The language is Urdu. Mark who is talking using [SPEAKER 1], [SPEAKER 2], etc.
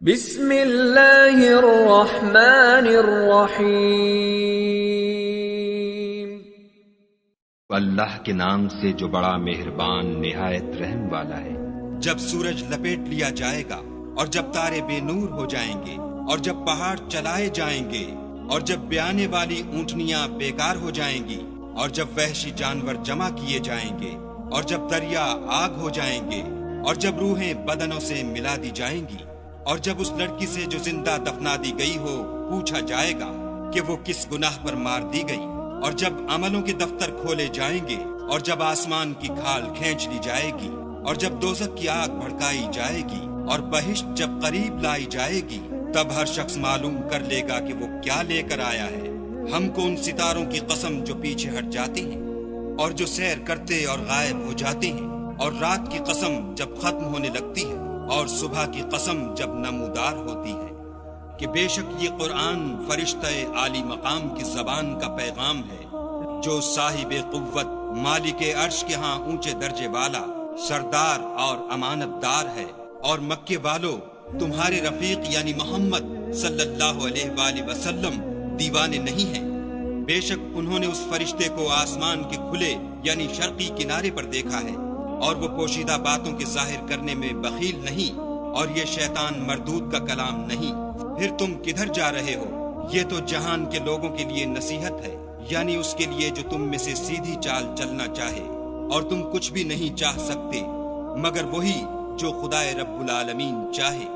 [SPEAKER 1] بسم اللہ الرحمن الرحیم۔
[SPEAKER 2] اللہ کے نام سے جو بڑا مہربان نہایت رحم والا ہے۔
[SPEAKER 3] جب سورج لپیٹ لیا جائے گا اور جب تارے بے نور ہو جائیں گے اور جب پہاڑ چلائے جائیں گے اور جب بیانے والی اونٹنیاں بیکار ہو جائیں گی اور جب وحشی جانور جمع کیے جائیں گے اور جب دریا آگ ہو جائیں گے اور جب روحیں بدنوں سے ملا دی جائیں گی اور جب اس لڑکی سے جو زندہ دفنا دی گئی ہو پوچھا جائے گا کہ وہ کس گناہ پر مار دی گئی، اور جب عملوں کے دفتر کھولے جائیں گے اور جب آسمان کی کھال کھینچ لی جائے گی اور جب دوزخ کی آگ بھڑکائی جائے گی اور بہشت جب قریب لائی جائے گی، تب ہر شخص معلوم کر لے گا کہ وہ کیا لے کر آیا ہے۔ ہم کو ان ستاروں کی قسم جو پیچھے ہٹ جاتے ہیں اور جو سیر کرتے اور غائب ہو جاتے ہیں، اور رات کی قسم جب ختم ہونے لگتی ہے اور صبح کی قسم جب نمودار ہوتی ہے، کہ بے شک یہ قرآن فرشتہ عالی مقام کی زبان کا پیغام ہے، جو صاحب قوت مالک عرش کے ہاں اونچے درجے والا سردار اور امانت دار ہے۔ اور مکے والو، تمہارے رفیق یعنی محمد صلی اللہ علیہ وآلہ وسلم دیوانے نہیں ہیں۔ بے شک انہوں نے اس فرشتے کو آسمان کے کھلے یعنی شرقی کنارے پر دیکھا ہے، اور وہ پوشیدہ باتوں کے ظاہر کرنے میں بخیل نہیں، اور یہ شیطان مردود کا کلام نہیں۔ پھر تم کدھر جا رہے ہو؟ یہ تو جہان کے لوگوں کے لیے نصیحت ہے، یعنی اس کے لیے جو تم میں سے سیدھی چال چلنا چاہے، اور تم کچھ بھی نہیں چاہ سکتے مگر وہی جو خدائے رب العالمین چاہے۔